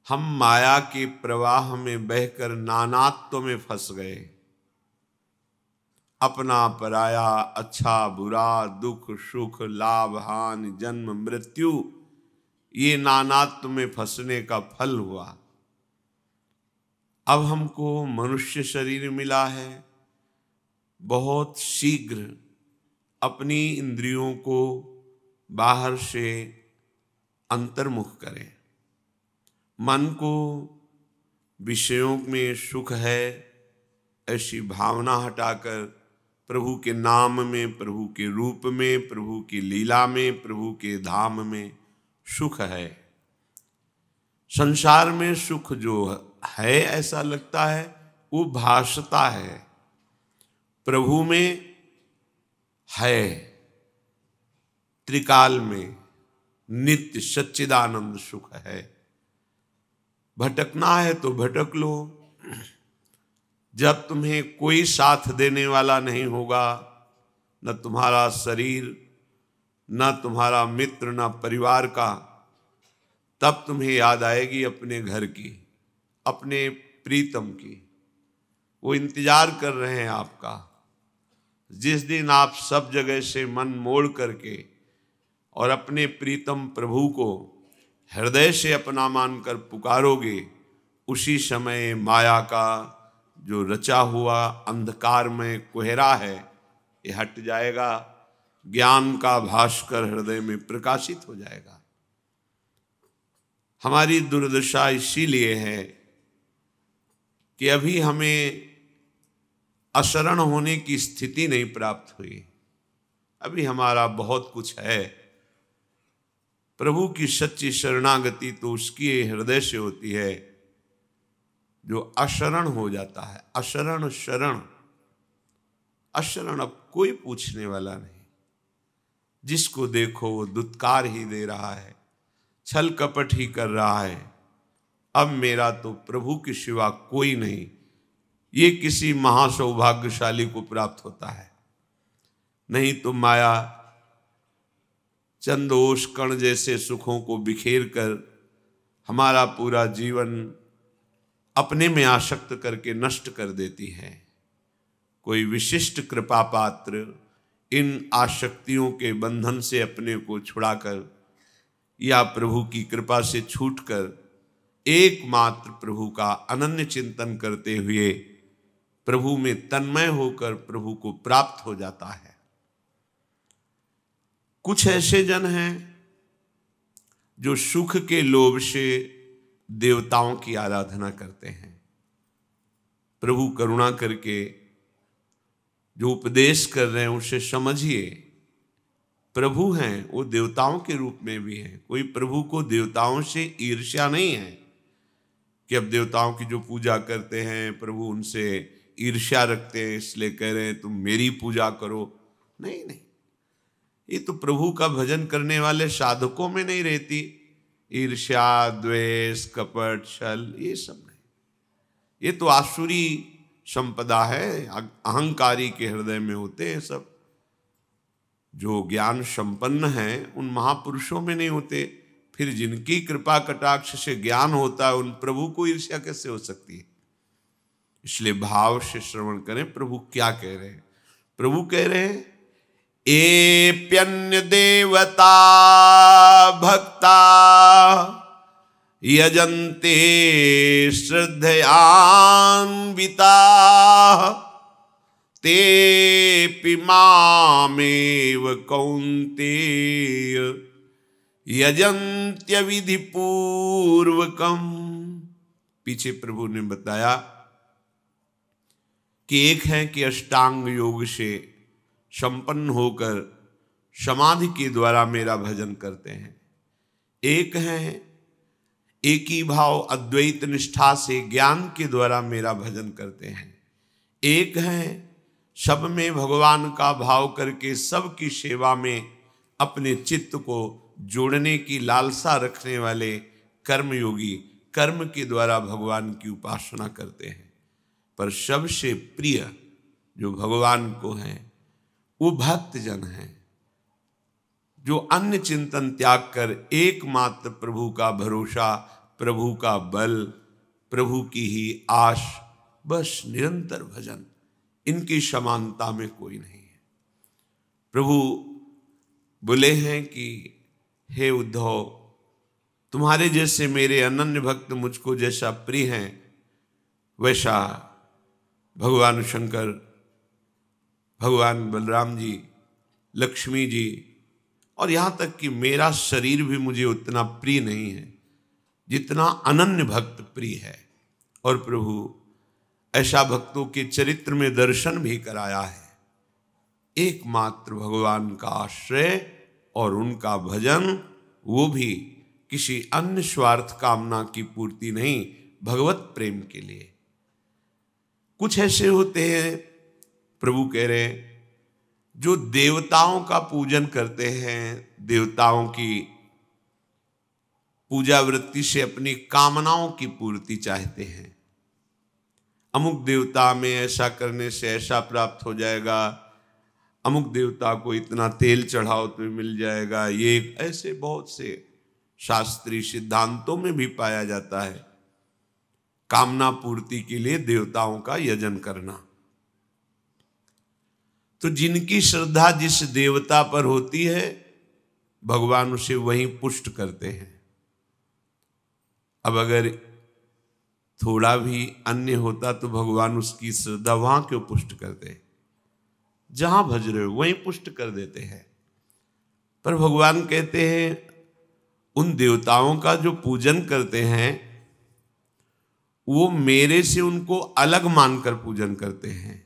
हम माया के प्रवाह में बहकर नानात्व में फंस गए। अपना पराया, अच्छा बुरा, दुख सुख, लाभ हानि, जन्म मृत्यु, ये नानात्व में फंसने का फल हुआ। अब हमको मनुष्य शरीर मिला है, बहुत शीघ्र अपनी इंद्रियों को बाहर से अंतर्मुख करें। मन को विषयों में सुख है ऐसी भावना हटाकर प्रभु के नाम में, प्रभु के रूप में, प्रभु की लीला में, प्रभु के धाम में सुख है। संसार में सुख जो है ऐसा लगता है वो भासता है, प्रभु में है त्रिकाल में नित्य सच्चिदानंद सुख है। भटकना है तो भटक लो। जब तुम्हें कोई साथ देने वाला नहीं होगा, न तुम्हारा शरीर, न तुम्हारा मित्र, न परिवार का, तब तुम्हें याद आएगी अपने घर की, अपने प्रीतम की। वो इंतजार कर रहे हैं आपका। जिस दिन आप सब जगह से मन मोड़ करके और अपने प्रीतम प्रभु को हृदय से अपना मानकर पुकारोगे, उसी समय माया का जो रचा हुआ अंधकार में कोहरा है ये हट जाएगा, ज्ञान का भास्कर हृदय में प्रकाशित हो जाएगा। हमारी दुर्दशा इसीलिए है कि अभी हमें अशरण होने की स्थिति नहीं प्राप्त हुई। अभी हमारा बहुत कुछ है। प्रभु की सच्ची शरणागति तो उसकी हृदय से होती है जो अशरण हो जाता है। अशरण शरण, अशरण अब कोई पूछने वाला नहीं। जिसको देखो वो दुत्कार ही दे रहा है, छल कपट ही कर रहा है। अब मेरा तो प्रभु के सिवा कोई नहीं, ये किसी महासौभाग्यशाली को प्राप्त होता है। नहीं तो माया चंदोष कण जैसे सुखों को बिखेर कर हमारा पूरा जीवन अपने में आसक्त करके नष्ट कर देती है। कोई विशिष्ट कृपा पात्र इन आसक्तियों के बंधन से अपने को छुड़ाकर या प्रभु की कृपा से छूटकर एकमात्र प्रभु का अनन्य चिंतन करते हुए प्रभु में तन्मय होकर प्रभु को प्राप्त हो जाता है। कुछ ऐसे जन हैं जो सुख के लोभ से देवताओं की आराधना करते हैं। प्रभु करुणा करके जो उपदेश कर रहे हैं उसे समझिए। प्रभु हैं, वो देवताओं के रूप में भी हैं। कोई प्रभु को देवताओं से ईर्ष्या नहीं है कि अब देवताओं की जो पूजा करते हैं प्रभु उनसे ईर्ष्या रखते हैं इसलिए कह रहे हैं तुम मेरी पूजा करो। नहीं नहीं, ये तो प्रभु का भजन करने वाले साधकों में नहीं रहती। ईर्ष्या, द्वेष, कपट, छल, ये सब नहीं। ये तो आसुरी संपदा है, अहंकारी के हृदय में होते हैं सब। जो ज्ञान संपन्न हैं उन महापुरुषों में नहीं होते। फिर जिनकी कृपा कटाक्ष से ज्ञान होता है उन प्रभु को ईर्ष्या कैसे हो सकती है? इसलिए भाव से श्रवण करें प्रभु क्या कह रहे हैं। प्रभु कह रहे हैं एप्यन्य देवता भक्ता यजन्ते श्रद्धयान्विता तेऽपि मामेव कौन्तेय यजन्त्य विधि पूर्वकम। पीछे प्रभु ने बताया कि एक है कि अष्टांग योग से संपन्न होकर समाधि के द्वारा मेरा भजन करते हैं। एक है एक ही भाव अद्वैत निष्ठा से ज्ञान के द्वारा मेरा भजन करते हैं। एक है सब में भगवान का भाव करके सबकी सेवा में अपने चित्त को जोड़ने की लालसा रखने वाले कर्मयोगी कर्म के द्वारा भगवान की उपासना करते हैं। पर सबसे प्रिय जो भगवान को है वो भक्त जन हैं जो अन्य चिंतन त्याग कर एकमात्र प्रभु का भरोसा प्रभु का बल, प्रभु की ही आश, बस निरंतर भजन, इनकी समानता में कोई नहीं है। प्रभु बोले हैं कि हे उद्धव, तुम्हारे जैसे मेरे अनन्य भक्त मुझको जैसा प्रिय हैं, वैसा भगवान शंकर, भगवान बलराम जी, लक्ष्मी जी, और यहाँ तक कि मेरा शरीर भी मुझे उतना प्रिय नहीं है जितना अनन्य भक्त प्रिय है। और प्रभु ऐसा भक्तों के चरित्र में दर्शन भी कराया है। एकमात्र भगवान का आश्रय और उनका भजन, वो भी किसी अन्य स्वार्थ कामना की पूर्ति नहीं, भगवत प्रेम के लिए। कुछ ऐसे होते हैं, प्रभु कह रहे हैं, जो देवताओं का पूजन करते हैं, देवताओं की पूजा वृत्ति से अपनी कामनाओं की पूर्ति चाहते हैं। अमुक देवता में ऐसा करने से ऐसा प्राप्त हो जाएगा, अमुक देवता को इतना तेल चढ़ाओ तो मिल जाएगा। ये ऐसे बहुत से शास्त्रीय सिद्धांतों में भी पाया जाता है, कामना पूर्ति के लिए देवताओं का यजन करना। तो जिनकी श्रद्धा जिस देवता पर होती है, भगवान उसे वहीं पुष्ट करते हैं। अब अगर थोड़ा भी अन्य होता तो भगवान उसकी श्रद्धा वहां क्यों पुष्ट करते? जहां भज रहे हो वहीं पुष्ट कर देते हैं। पर भगवान कहते हैं उन देवताओं का जो पूजन करते हैं वो मेरे से उनको अलग मानकर पूजन करते हैं।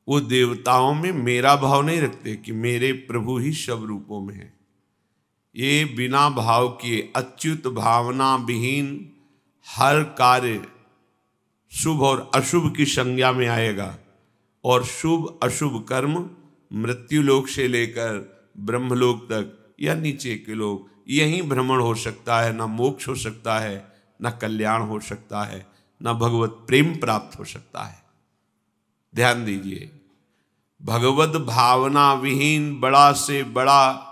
वो देवताओं में मेरा भाव नहीं रखते कि मेरे प्रभु ही सब रूपों में है। ये बिना भाव किए अच्युत भावना विहीन हर कार्य शुभ और अशुभ की संज्ञा में आएगा, और शुभ अशुभ कर्म मृत्युलोक से लेकर ब्रह्मलोक तक या नीचे के लोग यहीं भ्रमण हो सकता है, ना मोक्ष हो सकता है, ना कल्याण हो सकता है, ना भगवत प्रेम प्राप्त हो सकता है। ध्यान दीजिए, भगवत भावना विहीन बड़ा से बड़ा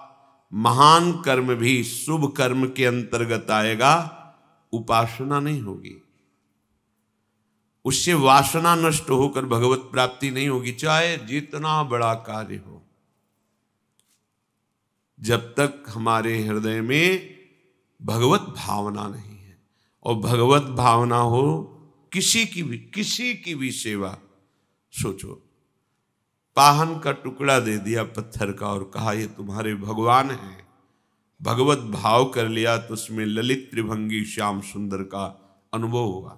महान कर्म भी शुभ कर्म के अंतर्गत आएगा, उपासना नहीं होगी। उससे वासना नष्ट होकर भगवत प्राप्ति नहीं होगी, चाहे जितना बड़ा कार्य हो। जब तक हमारे हृदय में भगवत भावना नहीं है, और भगवत भावना हो किसी की भी सेवा। सोचो, पाहन का टुकड़ा दे दिया पत्थर का और कहा ये तुम्हारे भगवान हैं, भगवत भाव कर लिया तो उसमें ललित त्रिभंगी श्याम सुंदर का अनुभव होगा।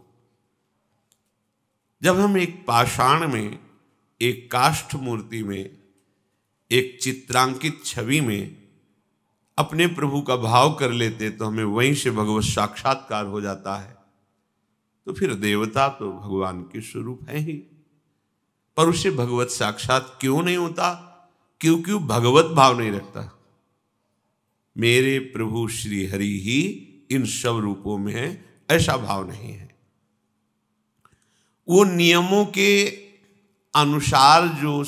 जब हम एक पाषाण में, एक काष्ठ मूर्ति में, एक चित्रांकित छवि में अपने प्रभु का भाव कर लेते तो हमें वहीं से भगवत साक्षात्कार हो जाता है। तो फिर देवता तो भगवान के स्वरूप है ही, पर उससे भगवत साक्षात क्यों नहीं होता? क्योंकि भगवत भाव नहीं रखता। मेरे प्रभु श्री हरि ही इन सब रूपों में है, ऐसा भाव नहीं है। वो नियमों के अनुसार जो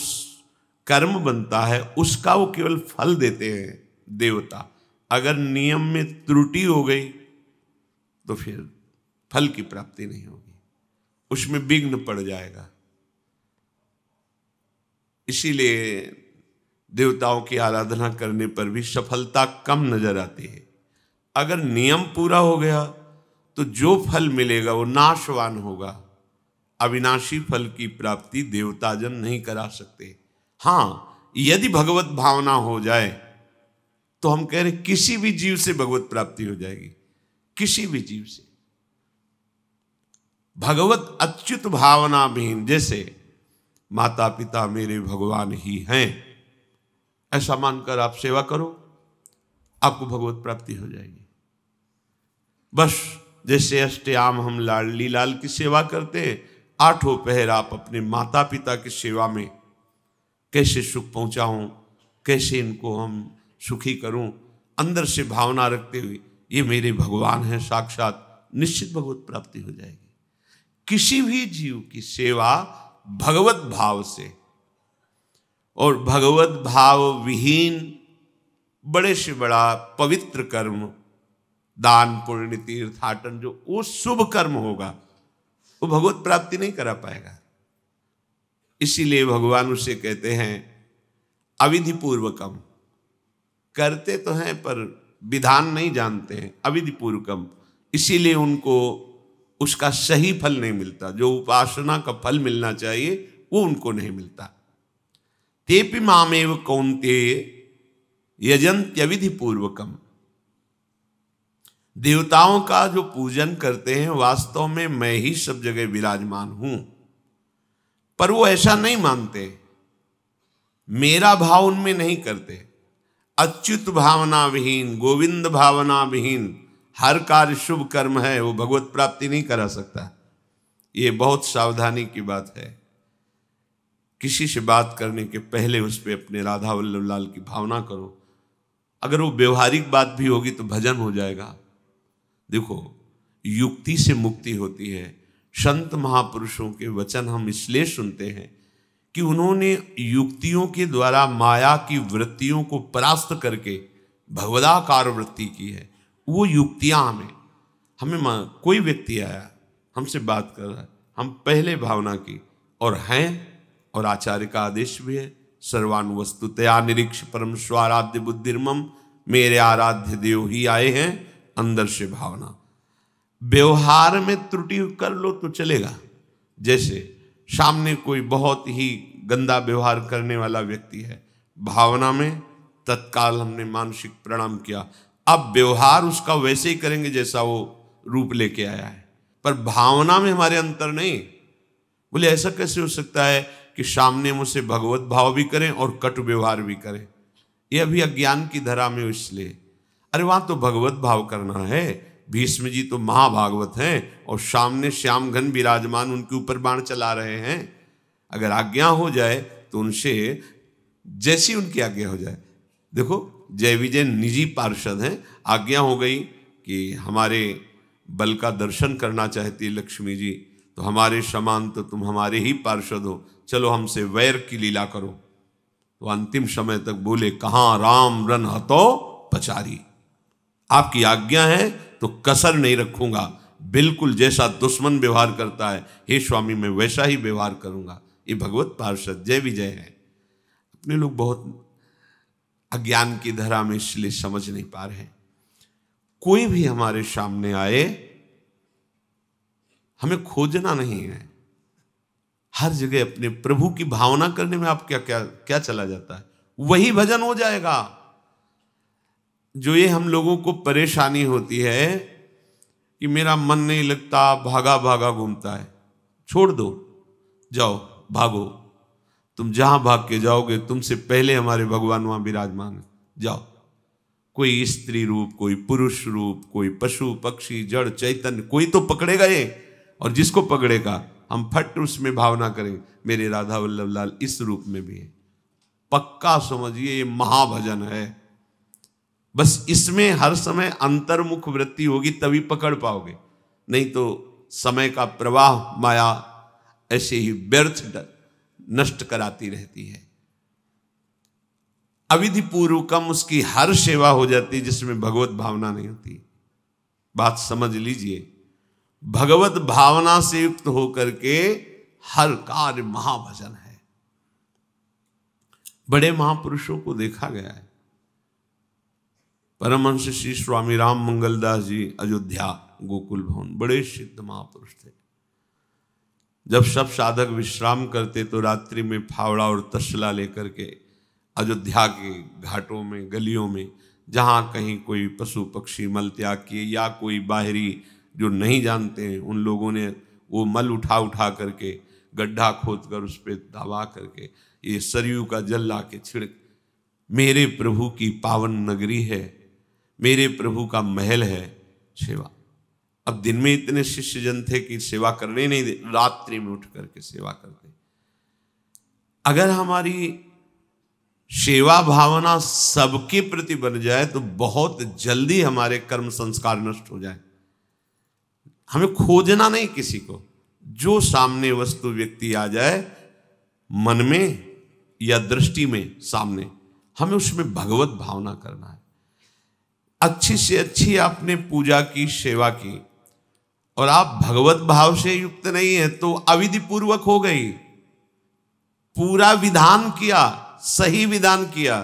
कर्म बनता है उसका वो केवल फल देते हैं देवता। अगर नियम में त्रुटि हो गई तो फिर फल की प्राप्ति नहीं होगी, उसमें विघ्न पड़ जाएगा। इसीलिए देवताओं की आराधना करने पर भी सफलता कम नजर आती है। अगर नियम पूरा हो गया तो जो फल मिलेगा वो नाशवान होगा। अविनाशी फल की प्राप्ति देवताजन नहीं करा सकते। हाँ, यदि भगवत भावना हो जाए तो हम कह रहे किसी भी जीव से भगवत प्राप्ति हो जाएगी, किसी भी जीव से। भगवत अच्युत भावना विहीन, जैसे माता पिता मेरे भगवान ही हैं, ऐसा मानकर आप सेवा करो, आपको भगवत प्राप्ति हो जाएगी। बस जैसे अष्टयाम हम लाडली लाल की सेवा करते हैं, आठों पहर आप अपने माता पिता की सेवा में कैसे सुख पहुंचाऊं, कैसे इनको हम सुखी करूं, अंदर से भावना रखते हुए ये मेरे भगवान हैं साक्षात, निश्चित भगवत प्राप्ति हो जाएगी। किसी भी जीव की सेवा भगवत भाव से, और भगवत भाव विहीन बड़े से बड़ा पवित्र कर्म दान पुण्य तीर्थाटन, जो वो शुभ कर्म होगा वो भगवत प्राप्ति नहीं करा पाएगा। इसीलिए भगवान उसे कहते हैं अविधि पूर्वकम। करते तो हैं पर विधान नहीं जानते हैं, अविधि पूर्वकम। इसीलिए उनको उसका सही फल नहीं मिलता, जो उपासना का फल मिलना चाहिए वो उनको नहीं मिलता। तेपि मामेव कौन्तेय यजन्त्यविधि पूर्वकम। देवताओं का जो पूजन करते हैं वास्तव में मैं ही सब जगह विराजमान हूं, पर वो ऐसा नहीं मानते, मेरा भाव उनमें नहीं करते। अच्युत भावना विहीन, गोविंद भावना विहीन हर कार्य शुभ कर्म है वो भगवत प्राप्ति नहीं करा सकता। ये बहुत सावधानी की बात है। किसी से बात करने के पहले उस पर अपने राधा वल्लभ लाल की भावना करो। अगर वो व्यवहारिक बात भी होगी तो भजन हो जाएगा। देखो, युक्ति से मुक्ति होती है। संत महापुरुषों के वचन हम इसलिए सुनते हैं कि उन्होंने युक्तियों के द्वारा माया की वृत्तियों को परास्त करके भगवदाकार वृत्ति की है। वो युक्तियां हमें कोई व्यक्ति आया हमसे बात कर रहा है, हम पहले भावना की और हैं, और आचार्य का आदेश भी है, सर्वानुवस्तुतया निरीक्ष परम स्वाराध्य बुद्धिर्मम, मेरे आराध्य देव ही आए हैं, अंदर से भावना। व्यवहार में त्रुटि कर लो तो चलेगा। जैसे सामने कोई बहुत ही गंदा व्यवहार करने वाला व्यक्ति है, भावना में तत्काल हमने मानसिक प्रणाम किया, अब व्यवहार उसका वैसे ही करेंगे जैसा वो रूप लेके आया है, पर भावना में हमारे अंतर नहीं। बोले ऐसा कैसे हो सकता है कि सामने मुझसे भगवत भाव भी करें और कटु व्यवहार भी करें? ये अभी अज्ञान की धरा में, इसलिए अरे वहां तो भगवत भाव करना है। भीष्म जी तो महाभागवत हैं और सामने श्याम घन विराजमान उनके ऊपर बाण चला रहे हैं। अगर आज्ञा हो जाए तो उनसे जैसी उनकी आज्ञा हो जाए। देखो, जय विजय निजी पार्षद हैं, आज्ञा हो गई कि हमारे बल का दर्शन करना चाहती है लक्ष्मी जी, तो हमारे समान तो तुम हमारे ही पार्षद हो, चलो हमसे वैर की लीला करो। तो अंतिम समय तक बोले, कहाँ राम रन हतो पचारी, आपकी आज्ञा है तो कसर नहीं रखूंगा, बिल्कुल जैसा दुश्मन व्यवहार करता है हे स्वामी मैं वैसा ही व्यवहार करूंगा। ये भगवत पार्षद जय विजय है। अपने लोग बहुत अज्ञान की धरा में इसलिए समझ नहीं पा रहे। कोई भी हमारे सामने आए, हमें खोजना नहीं है, हर जगह अपने प्रभु की भावना करने में आप क्या क्या क्या चला जाता है, वही भजन हो जाएगा। जो ये हम लोगों को परेशानी होती है कि मेरा मन नहीं लगता, भागा भागा घूमता है, छोड़ दो, जाओ भागो। तुम जहां भाग के जाओगे तुमसे पहले हमारे भगवान वहां विराजमान है, जाओ। कोई स्त्री रूप, कोई पुरुष रूप, कोई पशु पक्षी जड़ चैतन्य, कोई तो पकड़ेगा ये, और जिसको पकड़ेगा हम फट उसमें भावना करें मेरे राधा वल्लभ लाल इस रूप में भी है। पक्का समझिए ये महाभजन है। बस इसमें हर समय अंतर्मुख वृत्ति होगी तभी पकड़ पाओगे, नहीं तो समय का प्रवाह माया ऐसे ही व्यर्थ नष्ट कराती रहती है। अविधि पूर्वकम उसकी हर सेवा हो जाती है जिसमें भगवत भावना नहीं होती। बात समझ लीजिए, भगवत भावना से युक्त होकर के हर कार्य महाभजन है। बड़े महापुरुषों को देखा गया है। परमहंस श्री स्वामी राम मंगलदास जी अयोध्या गोकुल भवन बड़े सिद्ध महापुरुष थे। जब सब साधक विश्राम करते तो रात्रि में फावड़ा और तसला लेकर के अयोध्या के घाटों में गलियों में जहाँ कहीं कोई पशु पक्षी मल त्याग किए या कोई बाहरी जो नहीं जानते हैं उन लोगों ने वो मल उठा उठा करके गड्ढा खोद कर उस पर दबा करके ये सरयू का जल ला के छिड़क, मेरे प्रभु की पावन नगरी है, मेरे प्रभु का महल है, सेवा। अब दिन में इतने शिष्य जन थे कि सेवा करने नहीं दे, रात्रि में उठ करके सेवा करते। अगर हमारी सेवा भावना सबके प्रति बन जाए तो बहुत जल्दी हमारे कर्म संस्कार नष्ट हो जाए। हमें खोजना नहीं किसी को, जो सामने वस्तु व्यक्ति आ जाए मन में या दृष्टि में सामने, हमें उसमें भगवत भावना करना है। अच्छी से अच्छी आपने पूजा की, सेवा की, और आप भगवत भाव से युक्त नहीं है तो अविधि पूर्वक हो गई। पूरा विधान किया, सही विधान किया,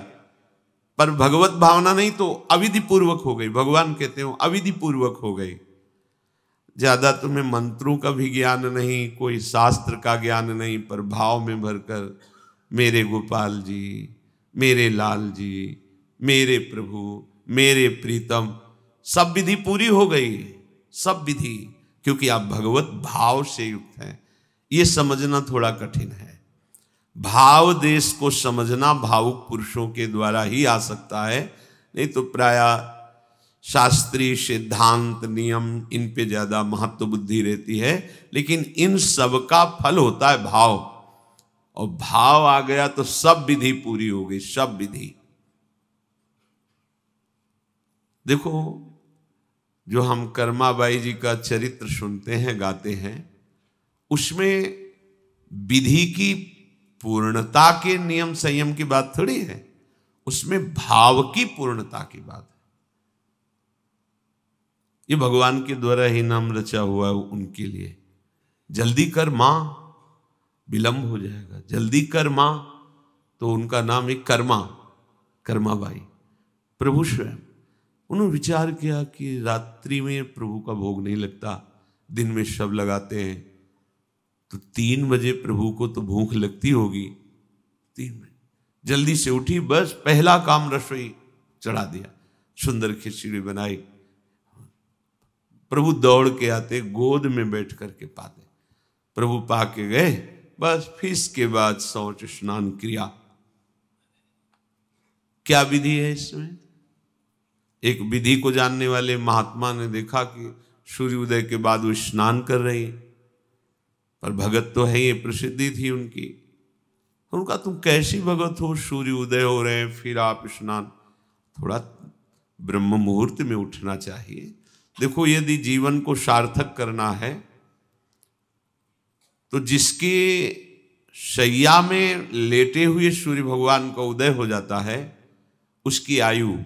पर भगवत भावना नहीं तो अविधि पूर्वक हो गई। भगवान कहते हो अविधि पूर्वक हो गई। ज्यादा तुम्हें मंत्रों का भी ज्ञान नहीं, कोई शास्त्र का ज्ञान नहीं, पर भाव में भरकर मेरे गोपाल जी, मेरे लाल जी, मेरे प्रभु, मेरे प्रीतम, सब विधि पूरी हो गई, सब विधि, क्योंकि आप भगवत भाव से युक्त हैं। ये समझना थोड़ा कठिन है। भाव देश को समझना भावुक पुरुषों के द्वारा ही आ सकता है, नहीं तो प्रायः शास्त्रीय सिद्धांत नियम इन पे ज्यादा महत्व बुद्धि रहती है। लेकिन इन सब का फल होता है भाव, और भाव आ गया तो सब विधि पूरी हो गई, सब विधि। देखो, जो हम कर्माबाई जी का चरित्र सुनते हैं, गाते हैं, उसमें विधि की पूर्णता के नियम संयम की बात थोड़ी है, उसमें भाव की पूर्णता की बात है। ये भगवान के द्वारा ही नाम रचा हुआ है उनके लिए। जल्दी कर मां, विलंब हो जाएगा। जल्दी कर मां, तो उनका नाम एक कर्माबाई, प्रभु स्वयं। उन्होंने विचार किया कि रात्रि में प्रभु का भोग नहीं लगता, दिन में सब लगाते हैं, तो 3 बजे प्रभु को तो भूख लगती होगी। 3 बजे जल्दी से उठी, बस पहला काम रसोई चढ़ा दिया, सुंदर खिचड़ी बनाई। प्रभु दौड़ के आते, गोद में बैठ करके पाते, प्रभु पा के गए, बस फिर इसके बाद शौच स्नान क्रिया। क्या विधि है इसमें? एक विधि को जानने वाले महात्मा ने देखा कि सूर्योदय के बाद वो स्नान कर रही, पर भगत तो है, ये प्रसिद्धि थी उनकी। उनका तुम कैसी भगत हो, सूर्योदय हो रहे हैं फिर आप स्नान? थोड़ा ब्रह्म मुहूर्त में उठना चाहिए। देखो, यदि जीवन को सार्थक करना है तो जिसके शैया में लेटे हुए सूर्य भगवान का उदय हो जाता है, उसकी आयु,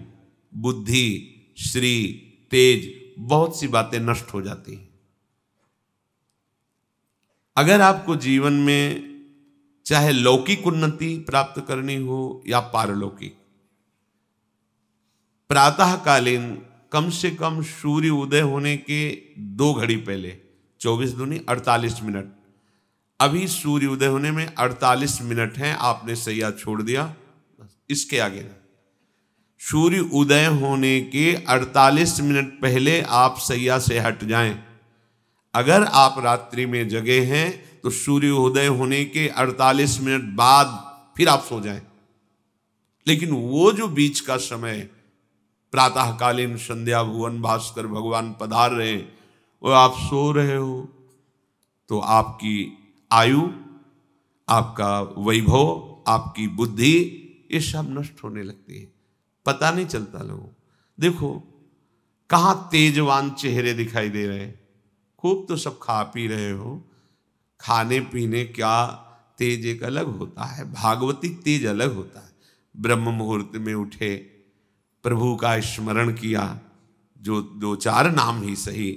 बुद्धि, श्री, तेज, बहुत सी बातें नष्ट हो जाती हैं। अगर आपको जीवन में चाहे लौकिक उन्नति प्राप्त करनी हो या पारलौकिक, प्रातःकालीन कम से कम सूर्य उदय होने के 2 घड़ी पहले, 24 दूनी 48 मिनट, अभी सूर्य उदय होने में 48 मिनट हैं, आपने सैया छोड़ दिया, इसके आगे नहीं। सूर्य उदय होने के 48 मिनट पहले आप सैया से हट जाएं। अगर आप रात्रि में जगे हैं तो सूर्य उदय होने के 48 मिनट बाद फिर आप सो जाएं। लेकिन वो जो बीच का समय, प्रातःकालीन संध्या भुवन भास्कर भगवान पधार रहे हैं, वो आप सो रहे हो, तो आपकी आयु, आपका वैभव, आपकी बुद्धि, ये सब नष्ट होने लगती है, पता नहीं चलता लोगों। देखो, कहाँ तेजवान चेहरे दिखाई दे रहे हैं। खूब तो सब खा पी रहे हो, खाने पीने क्या तेज एक अलग होता है, भागवतिक तेज अलग होता है। ब्रह्म मुहूर्त में उठे, प्रभु का स्मरण किया, जो 2-4 नाम ही सही,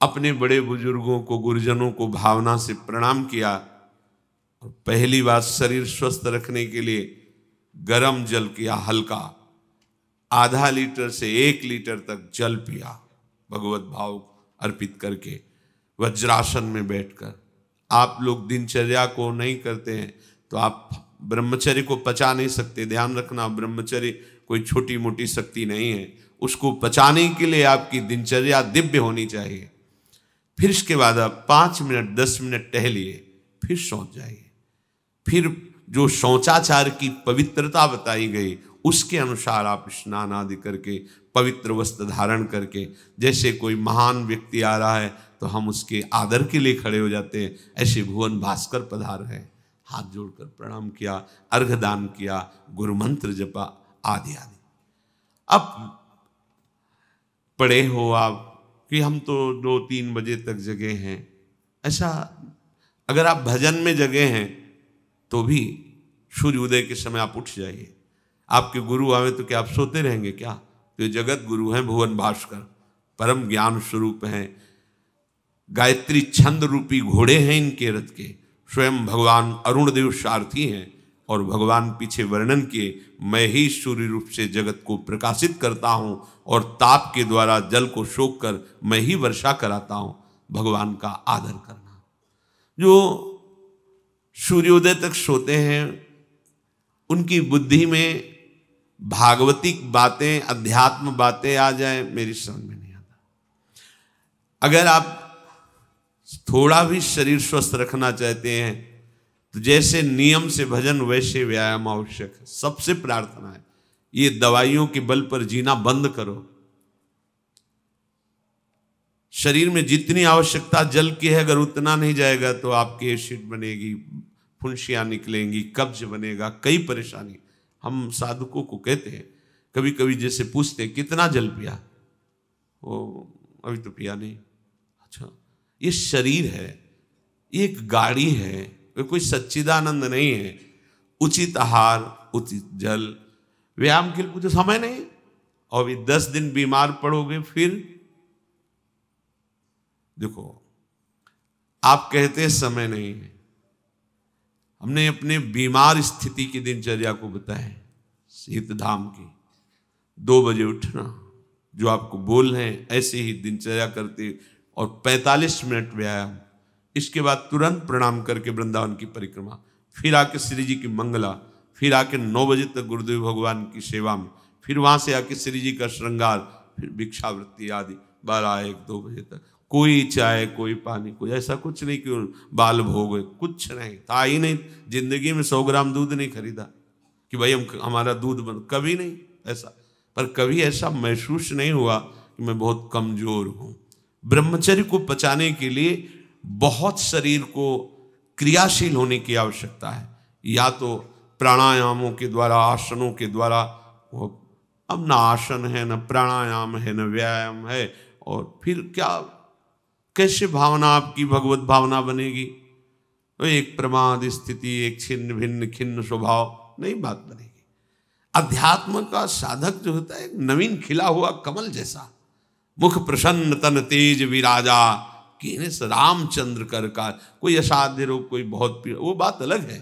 अपने बड़े बुजुर्गों को, गुरुजनों को भावना से प्रणाम किया, और पहली बात शरीर स्वस्थ रखने के लिए गरम जल किया, हल्का, आधा लीटर से 1 लीटर तक जल पिया, भगवत भाव अर्पित करके, वज्रासन में बैठकर। आप लोग दिनचर्या को नहीं करते हैं तो आप ब्रह्मचर्य को पचा नहीं सकते। ध्यान रखना, ब्रह्मचर्य कोई छोटी मोटी शक्ति नहीं है, उसको पचाने के लिए आपकी दिनचर्या दिव्य होनी चाहिए। फिर इसके बाद आप 5 मिनट 10 मिनट टहलिए, फिर सो जाइए। फिर जो शौचाचार की पवित्रता बताई गई उसके अनुसार आप स्नान आदि करके, पवित्र वस्त्र धारण करके, जैसे कोई महान व्यक्ति आ रहा है तो हम उसके आदर के लिए खड़े हो जाते हैं, ऐसे भुवन भास्कर पधार है, हाथ जोड़कर प्रणाम किया, अर्घदान किया, गुरु मंत्र जपा आदि आदि। अब पड़े हो आप कि हम तो 2-3 बजे तक जगे हैं, ऐसा अगर आप भजन में जगे हैं तो भी सूर्योदय के समय आप उठ जाइए। आपके गुरु आवे तो क्या आप सोते रहेंगे क्या? तो जगत गुरु हैं भुवन भास्कर, परम ज्ञान स्वरूप हैं, गायत्री छंद रूपी घोड़े हैं इनके रथ के, स्वयं भगवान अरुण देव सारथी हैं। और भगवान पीछे वर्णन किए, मैं ही सूर्य रूप से जगत को प्रकाशित करता हूं और ताप के द्वारा जल को सोख कर मैं ही वर्षा कराता हूं। भगवान का आदर करना। जो सूर्योदय तक सोते हैं उनकी बुद्धि में भागवतिक बातें, अध्यात्म बातें आ जाए, मेरी समझ में नहीं आता। अगर आप थोड़ा भी शरीर स्वस्थ रखना चाहते हैं तो जैसे नियम से भजन वैसे व्यायाम आवश्यक है। सबसे प्रार्थना है, ये दवाइयों के बल पर जीना बंद करो। शरीर में जितनी आवश्यकता जल की है, अगर उतना नहीं जाएगा तो आपकी एसिड बनेगी, फुंसियाँ निकलेंगी, कब्ज बनेगा, कई परेशानी। हम साधुकों को कहते हैं, कभी कभी जैसे पूछते कितना जल पिया, वो अभी तो पिया नहीं। अच्छा, ये शरीर है, ये एक गाड़ी है, कोई सच्चिदानंद नहीं है। उचित आहार, उचित जल, व्यायाम के लिए कुछ समय नहीं। और अभी 10 दिन बीमार पड़ोगे फिर देखो, आप कहते हैं समय नहीं है। हमने अपने बीमार स्थिति की दिनचर्या को बताया, शीत धाम की 2 बजे उठना, जो आपको बोल रहे हैं ऐसे ही दिनचर्या करते, और 45 मिनट व्यायाम। इसके बाद तुरंत प्रणाम करके वृंदावन की परिक्रमा, फिर आके श्री जी की मंगला, फिर आके 9 बजे तक गुरुदेव भगवान की सेवा में, फिर वहां से आके श्री जी का श्रृंगार, फिर भिक्षावृत्ति आदि 12-1-2 बजे तक। कोई चाय, कोई पानी, कोई ऐसा कुछ नहीं कि बाल भोग, कुछ नहीं था ही नहीं। जिंदगी में 100 ग्राम दूध नहीं खरीदा कि भाई हमारा दूध बंद, कभी नहीं ऐसा। पर कभी ऐसा महसूस नहीं हुआ कि मैं बहुत कमजोर हूं। ब्रह्मचर्य को पचाने के लिए बहुत शरीर को क्रियाशील होने की आवश्यकता है, या तो प्राणायामों के द्वारा, आसनों के द्वारा। अब ना आसन है, न प्राणायाम है, न व्यायाम है, और फिर क्या, कैसे भावना आपकी भगवत भावना बनेगी? तो एक प्रमाद स्थिति, एक छिन्न भिन्न खिन्न स्वभाव, नहीं बात बनेगी। अध्यात्म का साधक जो होता है, एक नवीन खिला हुआ कमल जैसा, मुख प्रसन्न तन तेज विराजा, कीनेस रामचंद्र कर का। कोई असाध्य रोग, कोई बहुत पीड़ा, वो बात अलग है।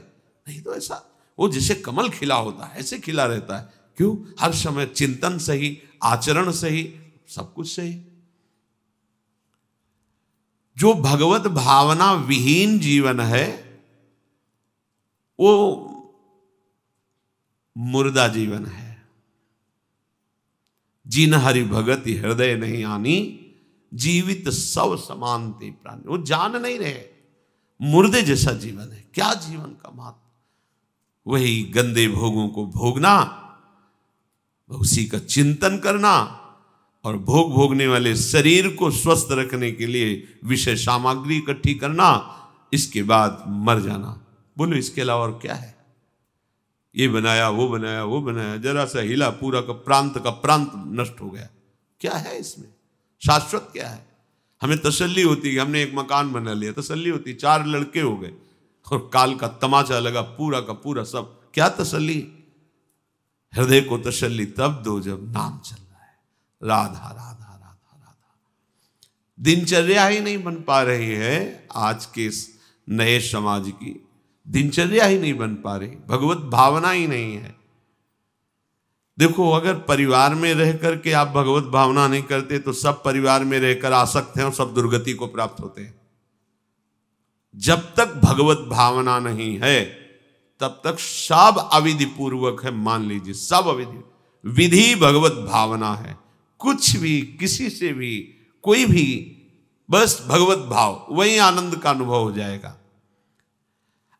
नहीं तो ऐसा वो जैसे कमल खिला होता है ऐसे खिला रहता है। क्यों? हर समय चिंतन सही, आचरण सही, सब कुछ सही। जो भगवत भावना विहीन जीवन है वो मुर्दा जीवन है। जिन हरि भगति हृदय नहीं आनी, जीवित सब समानते प्राणी। वो जान नहीं रहे, मुर्दे जैसा जीवन है। क्या जीवन का महत्व? वही गंदे भोगों को भोगना, उसी का चिंतन करना, और भोग भोगने वाले शरीर को स्वस्थ रखने के लिए विषय सामग्री इकट्ठी करना, इसके बाद मर जाना। बोलो इसके अलावा और क्या है? ये बनाया, वो बनाया, वो बनाया, जरा सा हिला, पूरा का प्रांत नष्ट हो गया। क्या है इसमें? शाश्वत क्या है? हमें तसल्ली होती है, हमने एक मकान बना लिया, तसल्ली होती, 4 लड़के हो गए और काल का तमाचा लगा, पूरा का पूरा सब। क्या तसल्ली? हृदय को तसल्ली तब दो जब नाम चल रहा है, राधा राधा राधा राधा। दिनचर्या ही नहीं बन पा रही है आज के नए समाज की, दिनचर्या ही नहीं बन पा रही, भगवत भावना ही नहीं है। देखो, अगर परिवार में रह करके आप भगवत भावना नहीं करते तो सब परिवार में रहकर आसक्त हैं और सब दुर्गति को प्राप्त होते हैं। जब तक भगवत भावना नहीं है तब तक सब अविधि पूर्वक है। मान लीजिए सब अविधि, विधि भगवत भावना है। कुछ भी, किसी से भी, कोई भी, बस भगवत भाव, वही आनंद का अनुभव हो जाएगा।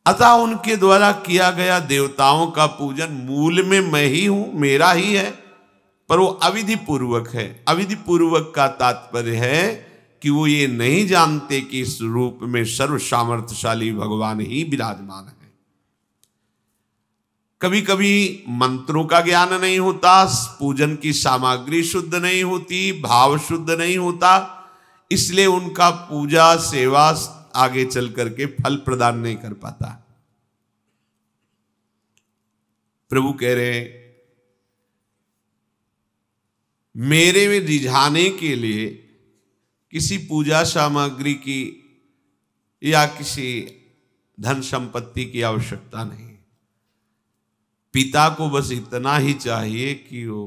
अतः उनके द्वारा किया गया देवताओं का पूजन मूल में मैं ही हूं, मेरा ही है, पर वो अविधि पूर्वक है। अविधि पूर्वक का तात्पर्य है कि वो ये नहीं जानते कि इस रूप में सर्व सामर्थ्यशाली भगवान ही विराजमान है। कभी कभी मंत्रों का ज्ञान नहीं होता, पूजन की सामग्री शुद्ध नहीं होती, भाव शुद्ध नहीं होता, इसलिए उनका पूजा सेवा आगे चल करके फल प्रदान नहीं कर पाता। प्रभु कह रहे मेरे में रिझाने के लिए किसी पूजा सामग्री की या किसी धन संपत्ति की आवश्यकता नहीं। पिता को बस इतना ही चाहिए कि वो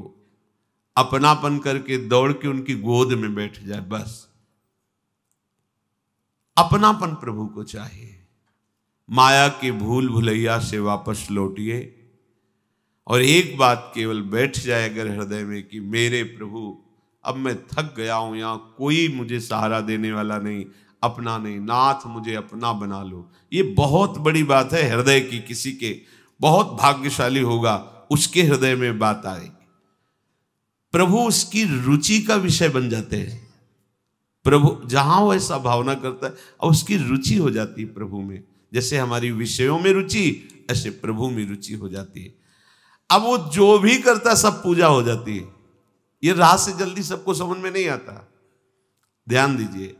अपनापन करके दौड़ के उनकी गोद में बैठ जाए, बस अपनापन प्रभु को चाहिए। माया के भूल भुलैया से वापस लौटिए और एक बात केवल बैठ जाए अगर हृदय में कि मेरे प्रभु अब मैं थक गया हूं, यहां कोई मुझे सहारा देने वाला नहीं, अपना नहीं, नाथ मुझे अपना बना लो। ये बहुत बड़ी बात है हृदय की। किसी के बहुत भाग्यशाली होगा उसके हृदय में बात आएगी। प्रभु उसकी रुचि का विषय बन जाते हैं। प्रभु जहां वो ऐसा भावना करता है और उसकी रुचि हो जाती है प्रभु में। जैसे हमारी विषयों में रुचि, ऐसे प्रभु में रुचि हो जाती है। अब वो जो भी करता सब पूजा हो जाती है। ये राह से जल्दी सबको समझ में नहीं आता। ध्यान दीजिए,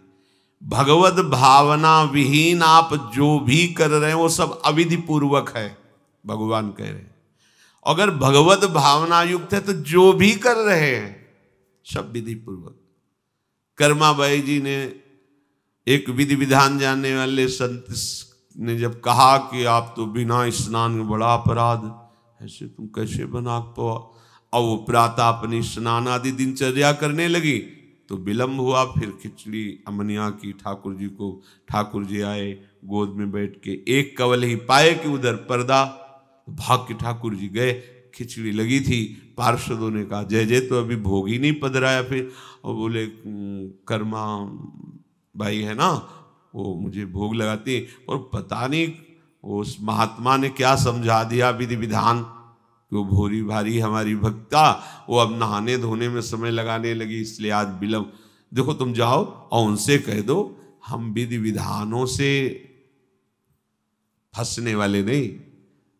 भगवत भावना विहीन आप जो भी कर रहे हैं वो सब अविधि पूर्वक है, भगवान कह रहे हैं। अगर भगवत भावना युक्त है तो जो भी कर रहे हैं सब विधि पूर्वक। कर्माबाई जी ने, एक विधि विधान जानने वाले संत ने जब कहा कि आप तो बिना स्नान में बड़ा अपराध, ऐसे तुम कैसे बना पाओ, और वो प्रातः अपनी स्नान आदि दिनचर्या करने लगी तो विलंब हुआ। फिर खिचड़ी अमनिया की ठाकुर जी को, ठाकुर जी आए गोद में बैठ के, एक कवल ही पाए कि उधर पर्दा, भाग के ठाकुर जी गए। खिचड़ी लगी थी, पार्षदों ने कहा जय जय तो अभी भोग ही नहीं पधराया। फिर और बोले कर्मा भाई है ना, वो मुझे भोग लगाती, और पता नहीं उस महात्मा ने क्या समझा दिया विधि विधान, वो भोरी भारी हमारी भक्ता, वो अब नहाने धोने में समय लगाने लगी, इसलिए आज विलंब। देखो तुम जाओ और उनसे कह दो हम विधि विधानों से फंसने वाले नहीं,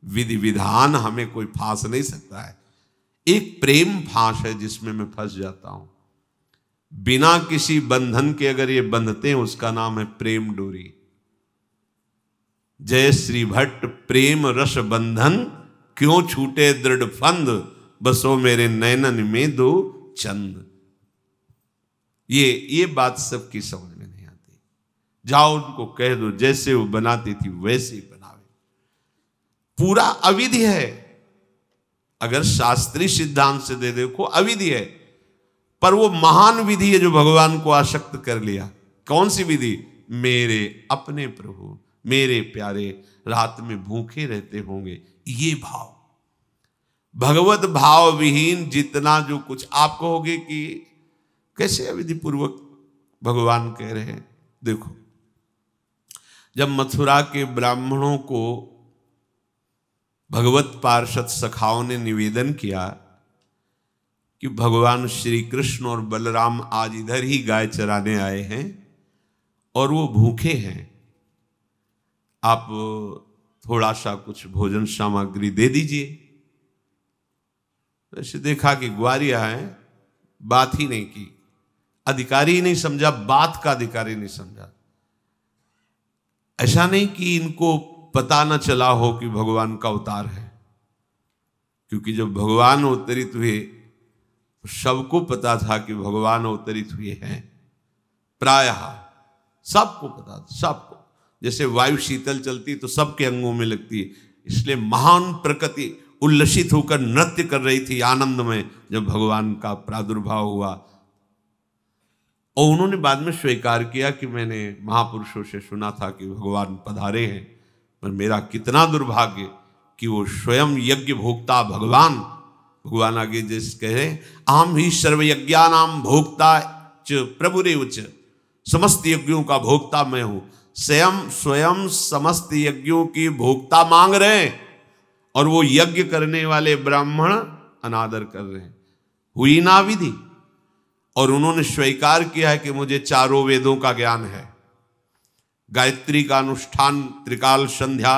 विधि विधान हमें कोई फांस नहीं सकता है। एक प्रेम फांस है जिसमें मैं फंस जाता हूं। बिना किसी बंधन के अगर ये बंधते हैं उसका नाम है प्रेम डोरी। जय श्री भट्ट प्रेम रस बंधन, क्यों छूटे दृढ़ फंद, बसो मेरे नैनन में दो चंद। ये बात सबकी समझ में नहीं आती। जाओ उनको कह दो जैसे वो बनाती थी वैसे ही बनावे। पूरा अविधि है। अगर शास्त्रीय सिद्धांत से दे देखो अविधि है, पर वो महान विधि है जो भगवान को आसक्त कर लिया। कौन सी विधि? मेरे अपने प्रभु, मेरे प्यारे रात में भूखे रहते होंगे, ये भाव। भगवत भाव विहीन जितना जो कुछ आप कहोगे कि कैसे अविधि पूर्वक भगवान कह रहे हैं। देखो, जब मथुरा के ब्राह्मणों को भगवत पार्षद सखाओं ने निवेदन किया कि भगवान श्री कृष्ण और बलराम आज इधर ही गाय चराने आए हैं और वो भूखे हैं, आप थोड़ा सा कुछ भोजन सामग्री दे दीजिए। तो ऐसे देखा कि ग्वारिया है, बात ही नहीं की, अधिकारी ही नहीं समझा, बात का अधिकारी नहीं समझा। ऐसा नहीं कि इनको पता न चला हो कि भगवान का अवतार है, क्योंकि जब भगवान अवतरित हुए सबको पता था कि भगवान अवतरित हुए हैं। प्रायः सबको पता था, सबको। जैसे वायु शीतल चलती तो सबके अंगों में लगती है, इसलिए महान प्रकृति उल्लसित होकर नृत्य कर रही थी आनंद में जब भगवान का प्रादुर्भाव हुआ। और उन्होंने बाद में स्वीकार किया कि मैंने महापुरुषों से सुना था कि भगवान पधारे हैं, पर मेरा कितना दुर्भाग्य कि वो स्वयं यज्ञ भोक्ता भगवान आगे जैसे कह रहे, आम ही सर्वयज्ञानाम भोक्ता च प्रभुरेव च, समस्त यज्ञों का भोक्ता मैं हूं। स्वयं समस्त यज्ञों की भोक्ता मांग रहे हैं और वो यज्ञ करने वाले ब्राह्मण अनादर कर रहे हैं। हुई ना विधि। और उन्होंने स्वीकार किया है कि मुझे चारों वेदों का ज्ञान है, गायत्री का अनुष्ठान, त्रिकाल संध्या,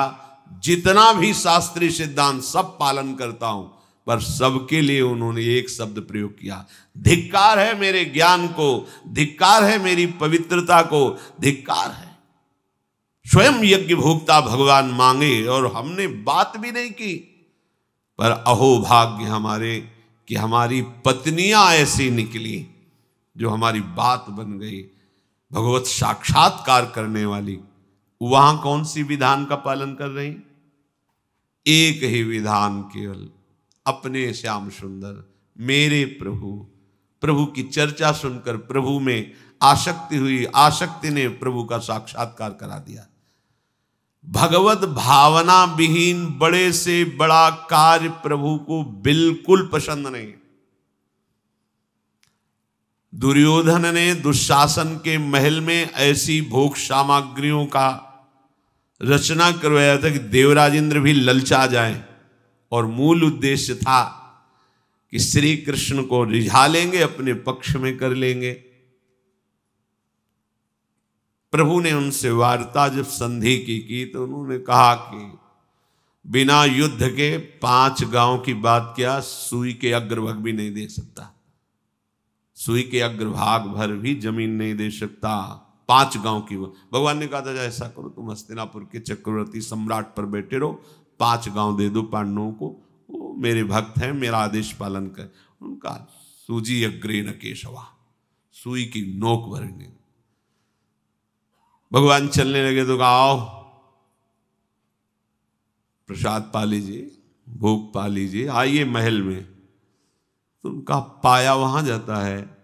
जितना भी शास्त्रीय सिद्धांत सब पालन करता हूं, पर सबके लिए उन्होंने एक शब्द प्रयोग किया, धिक्कार है मेरे ज्ञान को, धिक्कार है मेरी पवित्रता को, धिक्कार है। स्वयं यज्ञ भोक्ता भगवान मांगे और हमने बात भी नहीं की। पर अहो भाग्य हमारे कि हमारी पत्नियां ऐसी निकली जो हमारी बात बन गई, भगवत साक्षात्कार करने वाली। वहां कौन सी विधान का पालन कर रही? एक ही विधान केवल, अपने श्याम सुंदर मेरे प्रभु। प्रभु की चर्चा सुनकर प्रभु में आसक्ति हुई, आसक्ति ने प्रभु का साक्षात्कार करा दिया। भगवत भावना विहीन बड़े से बड़ा कार्य प्रभु को बिल्कुल पसंद नहीं। दुर्योधन ने दुशासन के महल में ऐसी भोग सामग्रियों का रचना करवाया था कि देवराजेंद्र भी ललचा जाए, और मूल उद्देश्य था कि श्री कृष्ण को रिझा लेंगे, अपने पक्ष में कर लेंगे। प्रभु ने उनसे वार्ता जब संधि की तो उन्होंने कहा कि बिना युद्ध के 5 गांव की बात क्या, सुई के अग्रभाग भी नहीं दे सकता, सुई के अग्रभाग भर भी जमीन नहीं दे सकता। 5 गांव की भगवान ने कहा था ऐसा करो, तुम हस्तिनापुर के चक्रवर्ती सम्राट पर बैठे रहो, 5 गांव दे दो पांडवों को, वो मेरे भक्त हैं, मेरा आदेश पालन कर। उनका सूजी अग्रे न केशवा, सुई की नोक भर नहीं। भगवान चलने लगे तो कहा आओ प्रसाद पा लीजिए, भोग पा लीजिए, आइए महल में। तो उनका पाया वहां जाता है।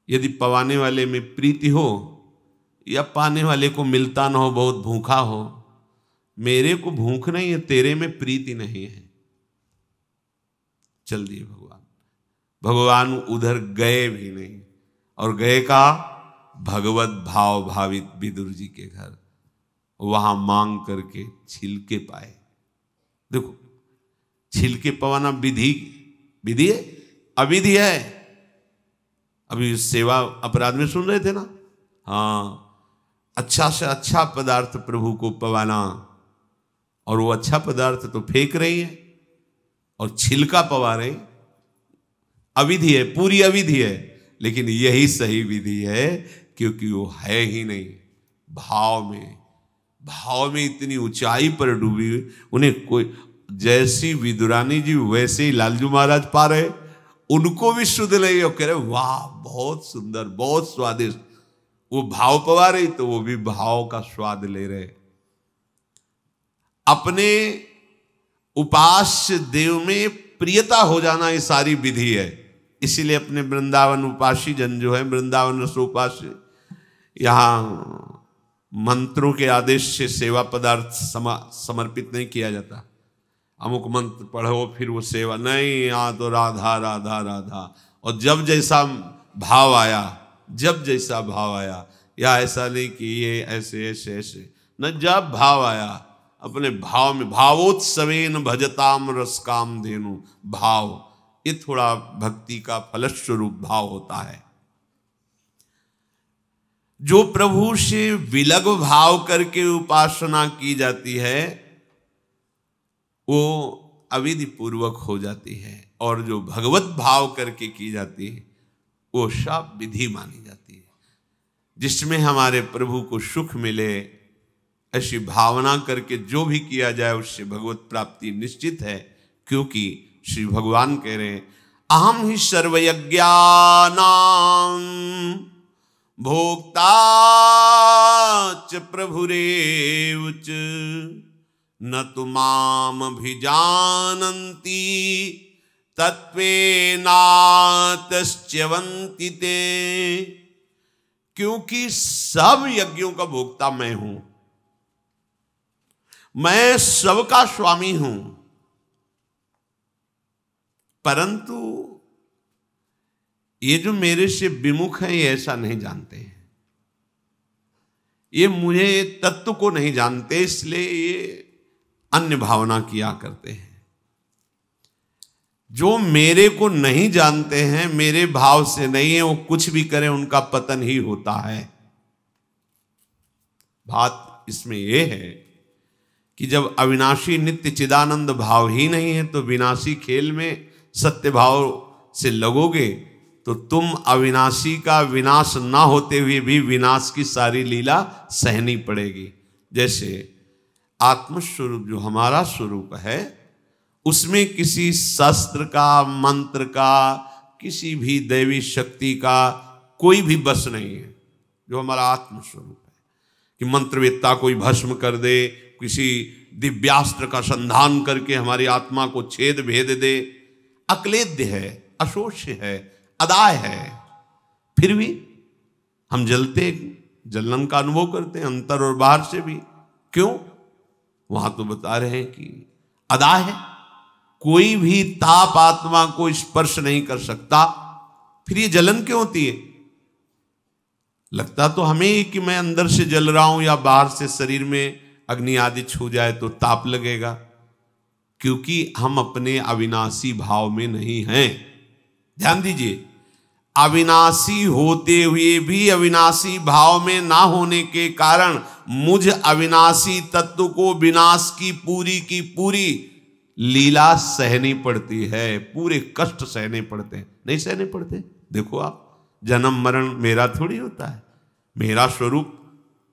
यदि पवाने वाले में प्रीति हो या पाने वाले को मिलता ना हो, बहुत भूखा हो, मेरे को भूख नहीं है, तेरे में प्रीति नहीं है, चल दिए भगवान। भगवान उधर गए भी नहीं, और गए कहा भगवत भाव भावित विदुर जी के घर, वहां मांग करके छिलके पाए। देखो छिलके पवाना विधि है, अविधि है। अभी सेवा अपराध में सुन रहे थे ना, हाँ, अच्छा से अच्छा पदार्थ प्रभु को पवाना, और वो अच्छा पदार्थ तो फेंक रही है और छिलका पवा रही, अविधि है, पूरी अविधि है। लेकिन यही सही विधि है, क्योंकि वो है ही नहीं भाव में इतनी ऊंचाई पर डूबी। उन्हें कोई, जैसी विदुरानी जी वैसे ही लालजू महाराज पा रहे, उनको भी शुद्ध नहीं, और कह रहे वाह बहुत सुंदर, बहुत स्वादिष्ट। वो भाव पवा रही तो वो भी भाव का स्वाद ले रहे। अपने उपास्य देव में प्रियता हो जाना ये सारी विधि है। इसीलिए अपने वृंदावन उपासी जन जो है, वृंदावन रसोपास्य, यहाँ मंत्रों के आदेश से सेवा पदार्थ समर्पित नहीं किया जाता। अमुक मंत्र पढ़ो फिर वो सेवा नहीं, यहाँ तो राधा राधा राधा। और जब जैसा भाव आया, या ऐसा नहीं कि ये ऐसे न, जब भाव आया अपने भाव में, भावोत्सवेन भजताम रस काम धेनु, भाव, ये थोड़ा भक्ति का फलस्वरूप भाव होता है। जो प्रभु से विलग भाव करके उपासना की जाती है वो अविधि पूर्वक हो जाती है, और जो भगवत भाव करके की जाती है वो सब विधि मानी जाती है। जिसमें हमारे प्रभु को सुख मिले, ऐसी भावना करके जो भी किया जाए उससे भगवत प्राप्ति निश्चित है। क्योंकि श्री भगवान कह रहे हैं अहम ही सर्वयज्ञानां भोक्ता च प्रभुरेव च न तु माम अभिजानन्ति तत्त्वेनातश्च्यवन्ति ते। क्योंकि सब यज्ञों का भोक्ता मैं हूं, मैं सबका स्वामी हूं, परंतु ये जो मेरे से विमुख हैं ये ऐसा नहीं जानते हैं, ये मुझे तत्व को नहीं जानते, इसलिए ये अन्य भावना किया करते हैं। जो मेरे को नहीं जानते हैं, मेरे भाव से नहीं है, वो कुछ भी करें उनका पतन ही होता है। बात इसमें यह है कि जब अविनाशी नित्य चिदानंद भाव ही नहीं है तो विनाशी खेल में सत्य भाव से लगोगे तो तुम अविनाशी का विनाश ना होते हुए भी विनाश की सारी लीला सहनी पड़ेगी। जैसे आत्मस्वरूप जो हमारा स्वरूप है उसमें किसी शस्त्र का, मंत्र का, किसी भी दैवी शक्ति का कोई भी बस नहीं है। जो हमारा आत्मस्वरूप है कि मंत्रवेत्ता कोई भस्म कर दे, किसी दिव्यास्त्र का संधान करके हमारी आत्मा को छेद भेद दे, अक्लेद्य है, अशोष्य है, अदाय है। फिर भी हम जलन का अनुभव करते हैं, अंतर और बाहर से भी। क्यों? वहां तो बता रहे हैं कि अदाय है, कोई भी ताप आत्मा को स्पर्श नहीं कर सकता। फिर ये जलन क्यों होती है? लगता तो हमें ही कि मैं अंदर से जल रहा हूं या बाहर से शरीर में अग्नि आदि छू जाए तो ताप लगेगा, क्योंकि हम अपने अविनाशी भाव में नहीं हैं। ध्यान दीजिए, अविनाशी होते हुए भी अविनाशी भाव में ना होने के कारण मुझ अविनाशी तत्व को विनाश की पूरी लीला सहनी पड़ती है, पूरे कष्ट सहने पड़ते हैं। नहीं सहने पड़ते? देखो आप, जन्म मरण मेरा थोड़ी होता है। मेरा स्वरूप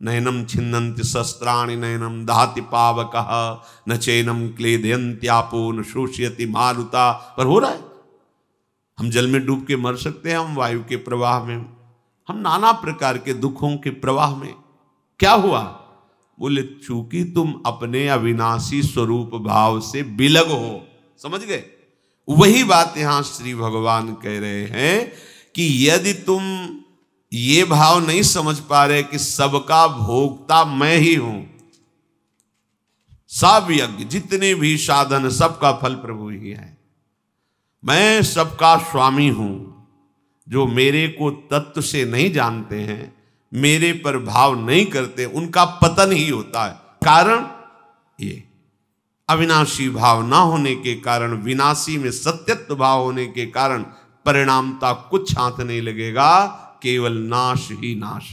नयनम छिन्नन्ति शस्त्राणि नयनम दहति पावकः न चैनम क्लेदयन्त्यापो न शोषयति मारुता। पर हो रहा है, हम जल में डूब के मर सकते हैं, हम वायु के प्रवाह में, हम नाना प्रकार के दुखों के प्रवाह में। क्या हुआ? बोले चूंकि तुम अपने अविनाशी स्वरूप भाव से बिलग हो। समझ गए? वही बात यहां श्री भगवान कह रहे हैं कि यदि तुम ये भाव नहीं समझ पा रहे कि सबका भोक्ता मैं ही हूं, सब यज्ञ जितने भी साधन सबका फल प्रभु ही है, मैं सबका स्वामी हूं। जो मेरे को तत्व से नहीं जानते हैं, मेरे पर भाव नहीं करते, उनका पतन ही होता है। कारण ये अविनाशी भाव ना होने के कारण, विनाशी में सत्यत्व भाव होने के कारण परिणामता कुछ हाथ नहीं लगेगा, केवल नाश ही नाश।